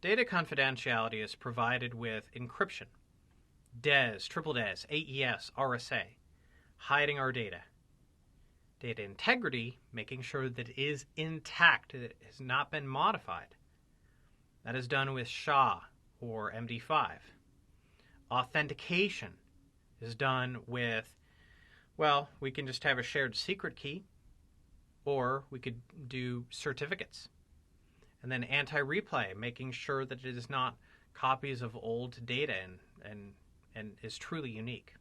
Data confidentiality is provided with encryption, DES, triple DES, AES, RSA, hiding our data. Data integrity, making sure that it is intact, that it has not been modified. That is done with SHA or MD5. Authentication is done with, well, we can just have a shared secret key, or we could do certificates. And then anti-replay, making sure that it is not copies of old data and is truly unique.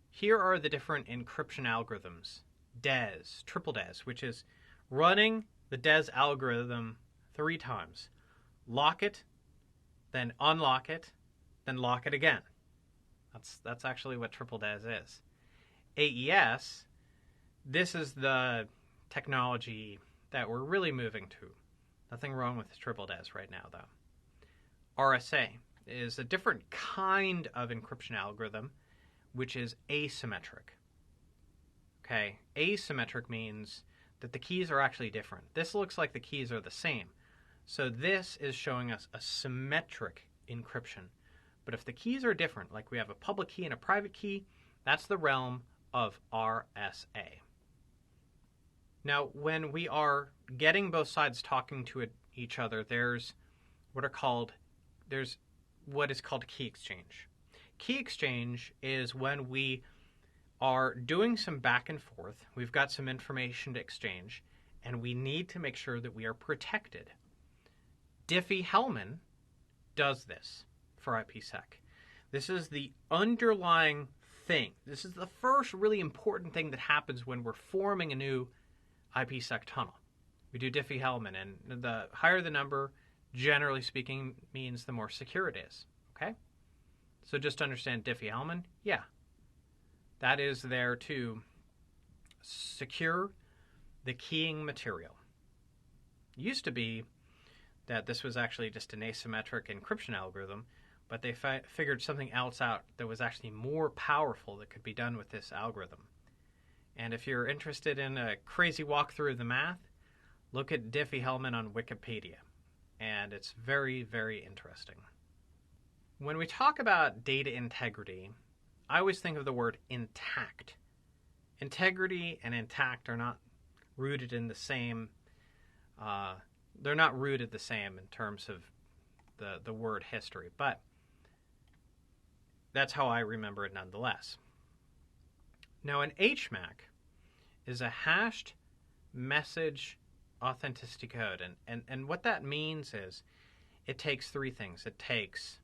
Here are the different encryption algorithms. DES, triple DES, which is running the DES algorithm 3 times. Lock it, then unlock it, then lock it again. That's actually what triple DES is. AES, this is the technology that we're really moving to. Nothing wrong with triple DES right now, though. RSA is a different kind of encryption algorithm, which is asymmetric. Okay, asymmetric means that the keys are actually different. This looks like the keys are the same. So this is showing us a symmetric encryption. But if the keys are different, like we have a public key and a private key, that's the realm of RSA. Now, when we are getting both sides talking to each other, there's what is called key exchange. Key exchange is when we are doing some back and forth, we've got some information to exchange, and we need to make sure that we are protected. Diffie-Hellman does this for IPSec. This is the underlying thing. This is the first really important thing that happens when we're forming a new IPSec tunnel. We do Diffie-Hellman, and the higher the number, generally speaking, means the more secure it is. Okay? So just understand Diffie-Hellman, yeah. That is there to secure the keying material. It used to be that this was actually just an asymmetric encryption algorithm, but they figured something else out that was actually more powerful that could be done with this algorithm. And if you're interested in a crazy walkthrough of the math, look at Diffie-Hellman on Wikipedia. And it's very, very interesting. When we talk about data integrity, I always think of the word intact. Integrity and intact are not rooted in the same, they're not rooted the same in terms of the word history, but that's how I remember it nonetheless. Now, an HMAC is a hashed message authenticity code, and what that means is it takes 3 things. It takes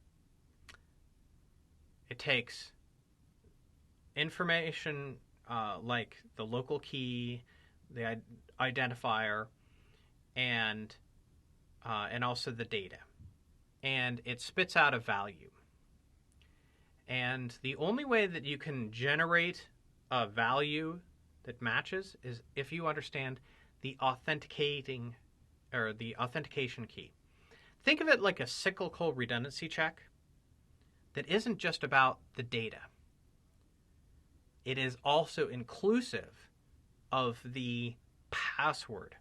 information like the local key, the identifier, and also the data. And it spits out a value. And the only way that you can generate a value that matches is if you understand the authentication key. Think of it like a cyclical redundancy check that isn't just about the data. It is also inclusive of the password.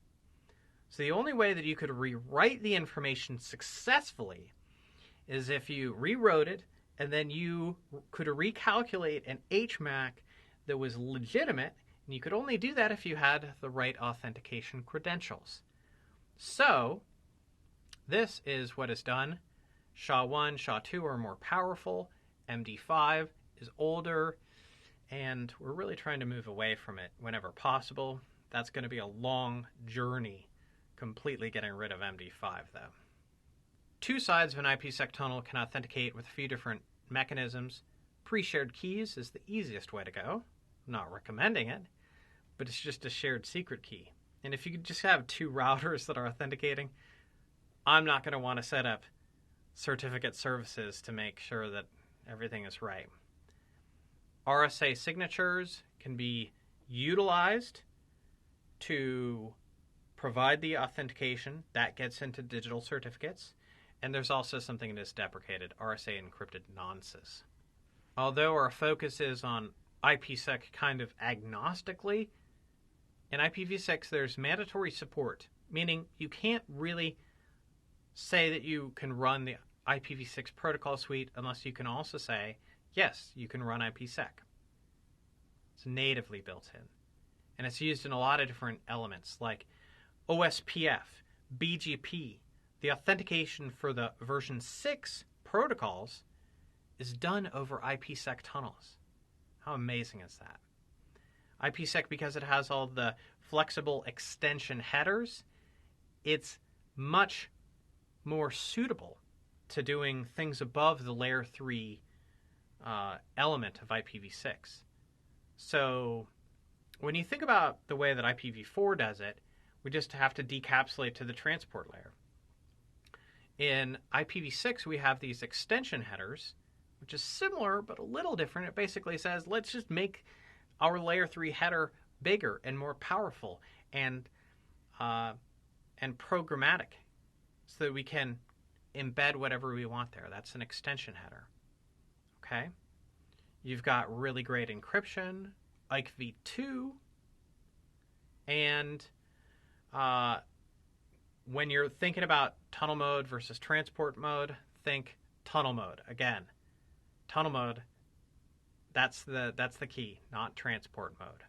So the only way that you could rewrite the information successfully is if you rewrote it and then you could recalculate an HMAC that was legitimate, and you could only do that if you had the right authentication credentials. So this is what is done. SHA-1, SHA-2 are more powerful. MD5 is older, and we're really trying to move away from it whenever possible. That's going to be a long journey, completely getting rid of MD5, though. 2 sides of an IPSec tunnel can authenticate with a few different mechanisms. Pre-shared keys is the easiest way to go. I'm not recommending it, but it's just a shared secret key. And if you could just have 2 routers that are authenticating, I'm not going to want to set up certificate services to make sure that everything is right. RSA signatures can be utilized to provide the authentication. That gets into digital certificates. And there's also something that is deprecated, RSA encrypted nonces. Although our focus is on IPSec kind of agnostically, in IPv6 there's mandatory support, meaning you can't really say that you can run the IPv6 protocol suite unless you can also say, yes, you can run IPSec. It's natively built in. And it's used in a lot of different elements like OSPF, BGP. The authentication for the version 6 protocols is done over IPsec tunnels. How amazing is that? IPsec, because it has all the flexible extension headers, it's much more suitable to doing things above the layer 3 element of IPv6. So when you think about the way that IPv4 does it, we just have to decapsulate to the transport layer. In IPv6, we have these extension headers, which is similar but a little different. It basically says, let's just make our layer 3 header bigger and more powerful and programmatic so that we can embed whatever we want there. That's an extension header. Okay? You've got really great encryption, IKV2, and when you're thinking about tunnel mode versus transport mode, think tunnel mode. Again, tunnel mode, that's the key, not transport mode.